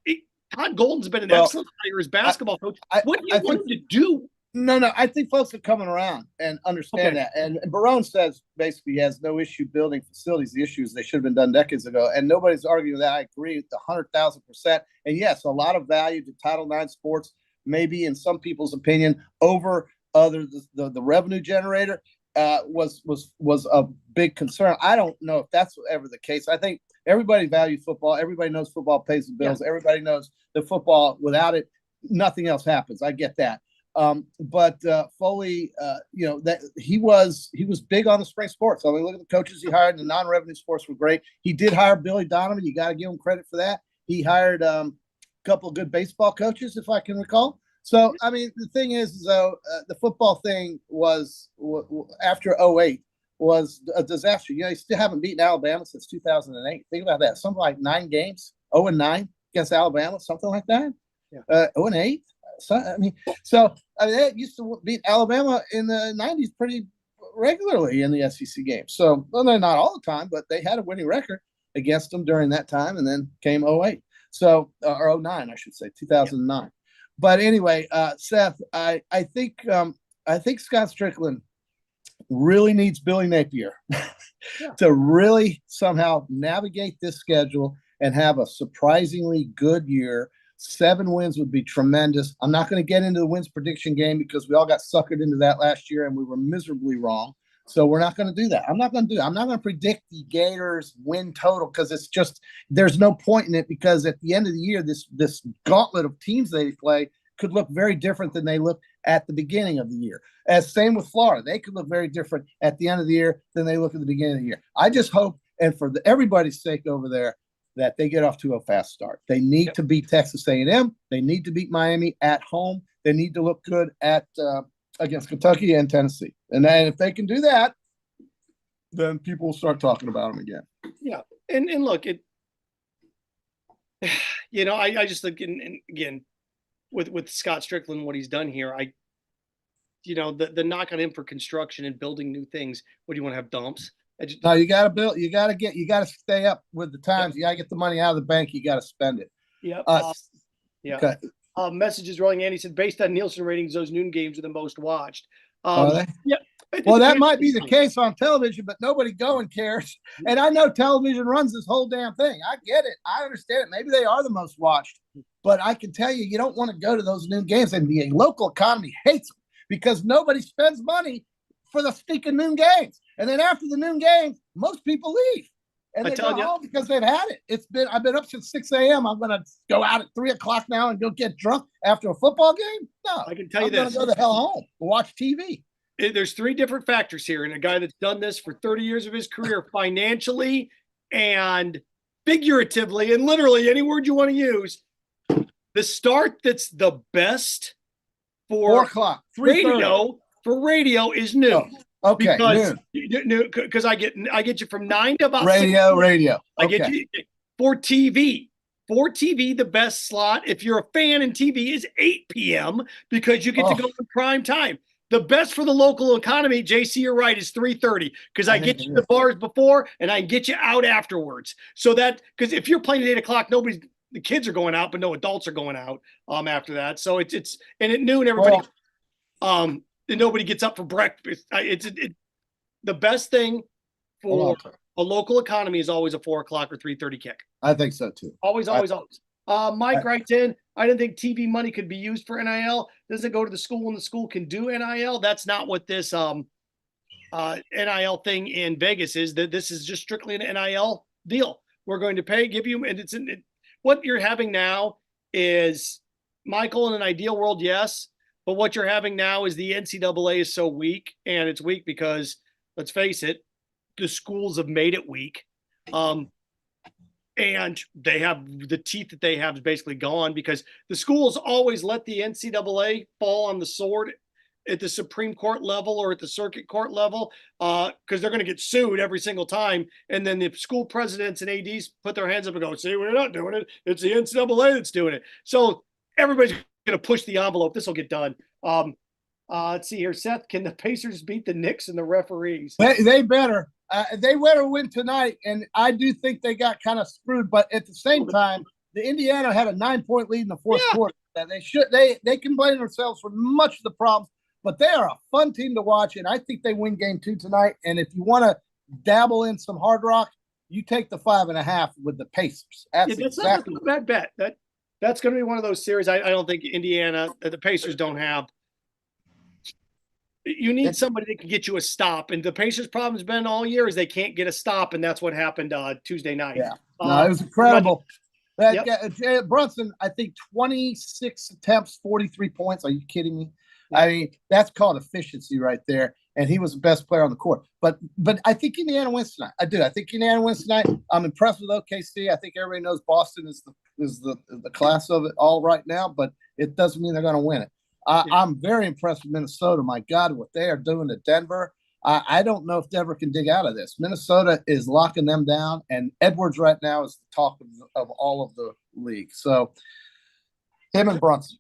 Todd Golden's been an excellent hire as basketball coach. What do you want him to do? No, I think folks are coming around and understand that. And Barone says basically he has no issue building facilities. The issue is they should have been done decades ago. And nobody's arguing that. I agree with 100,000%. And yes, a lot of value to Title IX sports, maybe in some people's opinion, over the revenue generator was a big concern. I don't know if that's ever the case. I think everybody values football. Everybody knows football pays the bills. Yeah. Everybody knows that football, without it, nothing else happens. I get that. But Foley, that he was big on the spring sports. I mean, look at the coaches he hired. The non-revenue sports were great. He did hire Billy Donovan. You got to give him credit for that. He hired a couple of good baseball coaches, if I can recall. So, I mean, the thing is, though, the football thing was after 2008 was a disaster. You still haven't beaten Alabama since 2008. Think about that. Something like 9 games, 0-9 against Alabama, something like that. Yeah. 0-8. They used to beat Alabama in the 90s pretty regularly in the SEC games. So, well, they're not all the time, but they had a winning record against them during that time, and then came 2008. So, or 2009, I should say, 2009. Yeah. But anyway, Seth, I think Scott Strickland really needs Billy Napier to really somehow navigate this schedule and have a surprisingly good year. 7 wins would be tremendous. I'm not going to get into the wins prediction game because we all got suckered into that last year and we were miserably wrong. So we're not going to do that. I'm not going to predict the Gators win total because it's just, there's no point in it, because at the end of the year, this gauntlet of teams they play could look very different than they look at the beginning of the year. As same with Florida. They could look very different at the end of the year than they look at the beginning of the year. I just hope, and for everybody's sake over there, that they get off to a fast start. They need to beat Texas A&M. They need to beat Miami at home. They need to look good at against Kentucky and Tennessee. And then if they can do that, then people will start talking about them again. Yeah. And look, I just think, again, with Scott Strickland, what he's done here, the knock on him for construction and building new things. What do you want to have dumps? No, you got to build. You got to stay up with the times. You got to get the money out of the bank. You got to spend it. Yep. Okay. Messages rolling in. He said, based on Nielsen ratings, those noon games are the most watched. Are they? Yeah. Well, that might be the case on television, but nobody cares. And I know television runs this whole damn thing. I get it. I understand it. Maybe they are the most watched, but I can tell you, you don't want to go to those noon games, and the local economy hates them because nobody spends money for the stinking noon games. And then after the noon games, most people leave. And they go home because they've had it. I've been up since 6 a.m. I'm going to go out at 3 o'clock now and go get drunk after a football game? No. I can tell you this. I'm going to go the hell home and watch TV. There's 3 different factors here. And a guy that's done this for 30 years of his career, financially and figuratively, and literally any word you want to use, the start that's the best for 4 o'clock, radio is noon. Oh, okay, because I get you from 9 to about radio. Okay. I get you for TV. For TV, the best slot, if you're a fan in TV, is 8 p.m. because you get to go in prime time. The best for the local economy, JC, you're right, is 3:30 because I get you the bars before and I get you out afterwards. So that, because if you're playing at 8 o'clock, the kids are going out, but no adults are going out after that. So it's and at noon everybody and nobody gets up for breakfast. The best thing for a local economy is always a 4 o'clock or 3:30 kick. I think so too. Always. Mike writes in, I didn't think TV money could be used for NIL. Doesn't go to the school and the school can do NIL. That's not what this NIL thing in Vegas is. That this is just strictly an NIL deal. We're going to give you, and what you're having now is Michael, in an ideal world, yes. But what you're having now is the NCAA is so weak, and it's weak because, let's face it, the schools have made it weak. And they have the teeth that they have is basically gone because the schools always let the NCAA fall on the sword at the Supreme Court level or at the circuit court level because they're going to get sued every single time. And then the school presidents and ADs put their hands up and go, see, we're not doing it. It's the NCAA that's doing it. So everybody's going to push the envelope. This will get done. Let's see here. Seth, can the Pacers beat the Knicks and the referees? They better. They better win tonight, and I do think they got kind of screwed. But at the same time, the Indiana had a 9-point lead in the fourth quarter. They can blame themselves for much of the problems, but they are a fun team to watch, and I think they win game 2 tonight. And if you want to dabble in some hard rock, you take the 5.5 with the Pacers. That's exactly not a bad bet. That's going to be one of those series. I don't think Indiana, the Pacers don't have. You need somebody that can get you a stop. And the Pacers' problem has been all year is they can't get a stop, and that's what happened Tuesday night. Yeah, no, it was incredible. Brunson, I think 26 attempts, 43 points. Are you kidding me? Yeah. I mean, that's called efficiency right there. And he was the best player on the court. But I think Indiana wins tonight. I do. I think Indiana wins tonight. I'm impressed with OKC. I think everybody knows Boston is the class of it all right now, but it doesn't mean they're going to win it. I'm very impressed with Minnesota. My God, what they are doing to Denver. I don't know if Denver can dig out of this. Minnesota is locking them down, and Edwards right now is the talk of all of the league. So him and Brunson.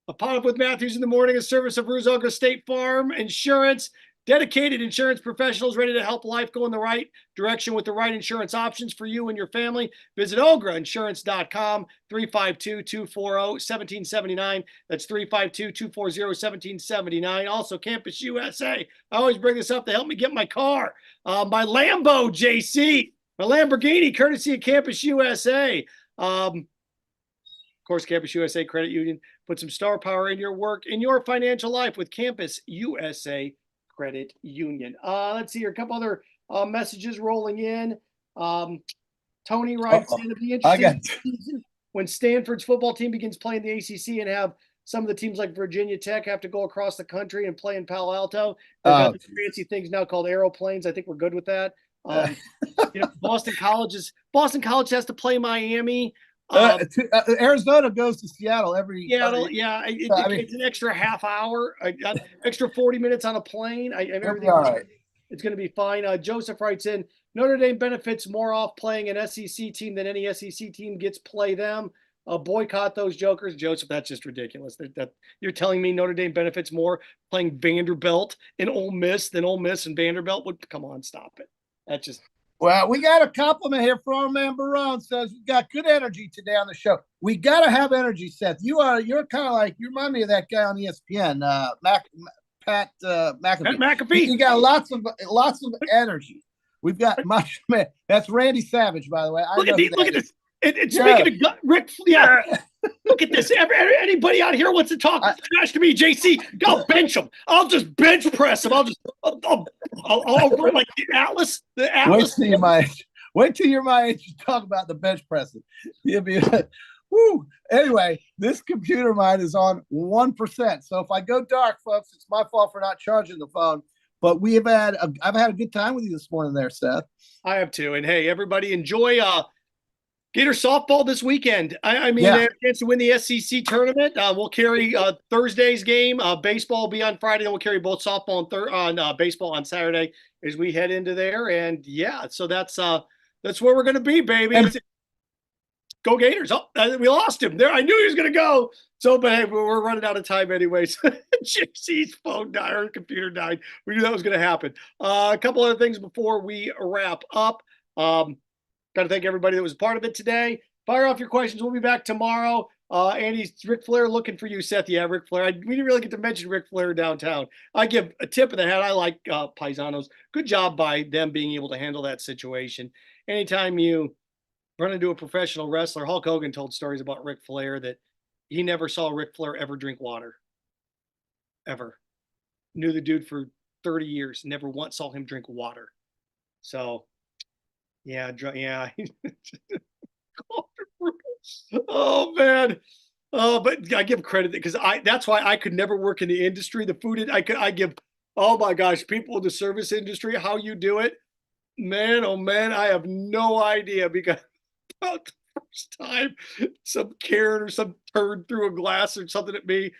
A PodUp with Matthews in the morning, a service of Ruzoga State Farm Insurance. Dedicated insurance professionals ready to help life go in the right direction with the right insurance options for you and your family. Visit ograinsurance.com, 352-240-1779. That's 352-240-1779. Also, Campus USA. I always bring this up to help me get my car. My Lambo, JC. My Lamborghini, courtesy of Campus USA. Of course, Campus USA Credit Union. Put some star power in your work, in your financial life with Campus USA Credit Union. Let's see here. A couple other messages rolling in. Tony writes, it'll be interesting when Stanford's football team begins playing the ACC and have some of the teams like Virginia Tech have to go across the country and play in Palo Alto. They've got these fancy things now called aeroplanes. I think we're good with that. Boston College has to play Miami. Arizona goes to Seattle every. It's an extra half hour, extra 40 minutes on a plane. Everything. All right. It's going to be fine. Joseph writes in, Notre Dame benefits more off playing an SEC team than any SEC team gets play them. Boycott those jokers. Joseph, that's just ridiculous. That you're telling me Notre Dame benefits more playing Vanderbilt and Ole Miss than Ole Miss and Vanderbilt would. Come on, stop it. That's just. Well, we got a compliment here from our man Barone. Says we got good energy today on the show. We got to have energy, Seth. You're kind of like, you remind me of that guy on ESPN, Pat McAfee. You got lots of energy. We've got much. Man, that's Randy Savage, by the way. Look at this. Speaking of Rick, look at this. Anybody out here wants to talk trash to me, JC? Go bench him. I'll just bench press him. I'll run like the Atlas. Wait till you're my age to talk about the bench pressing. You'll be woo. Anyway, this computer of mine is on 1%. So if I go dark, folks, it's my fault for not charging the phone. But I've had a good time with you this morning there, Seth. I have too. And hey, everybody enjoy Gator softball this weekend. They have a chance to win the SEC tournament. We'll carry Thursday's game. Baseball will be on Friday, and we'll carry both softball and baseball on Saturday as we head into there. And so that's where we're going to be, baby. Go Gators! Oh, we lost him there. I knew he was going to go. So, but hey, we're running out of time anyways. JC's phone died, or computer died. We knew that was going to happen. A couple other things before we wrap up. Got to thank everybody that was a part of it today. Fire off your questions. We'll be back tomorrow. Andy's Ric Flair looking for you, Seth. Yeah, Ric Flair. We didn't really get to mention Ric Flair downtown. I give a tip of the hat. I like Paisanos. Good job by them being able to handle that situation. Anytime you run into a professional wrestler, Hulk Hogan told stories about Ric Flair that he never saw Ric Flair ever drink water. Ever. Knew the dude for 30 years. Never once saw him drink water. So, yeah. Oh man, But I give credit because that's why I could never work in the industry. The food, I give, oh my gosh, people in the service industry, how you do it, man, oh man, I have no idea because about the first time some Karen or some turd threw a glass or something at me,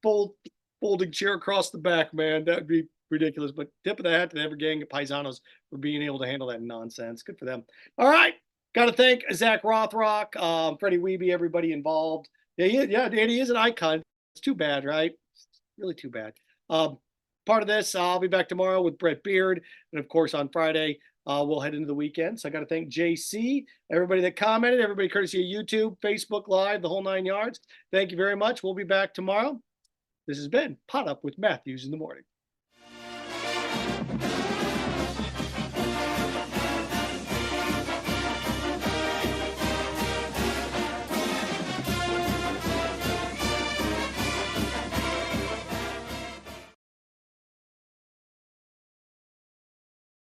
folding chair across the back, man, that'd be ridiculous. But tip of the hat to every gang of paisanos for being able to handle that nonsense. Good for them. All right. Got to thank Zach Rothrock, Freddie Weeby, everybody involved. Yeah, Danny is an icon. It's too bad, right? It's really too bad. Part of this, I'll be back tomorrow with Brett Beard. And of course, on Friday, we'll head into the weekend. So I got to thank JC, everybody that commented, everybody courtesy of YouTube, Facebook Live, the whole 9 yards. Thank you very much. We'll be back tomorrow. This has been PodUp with Matthews in the morning.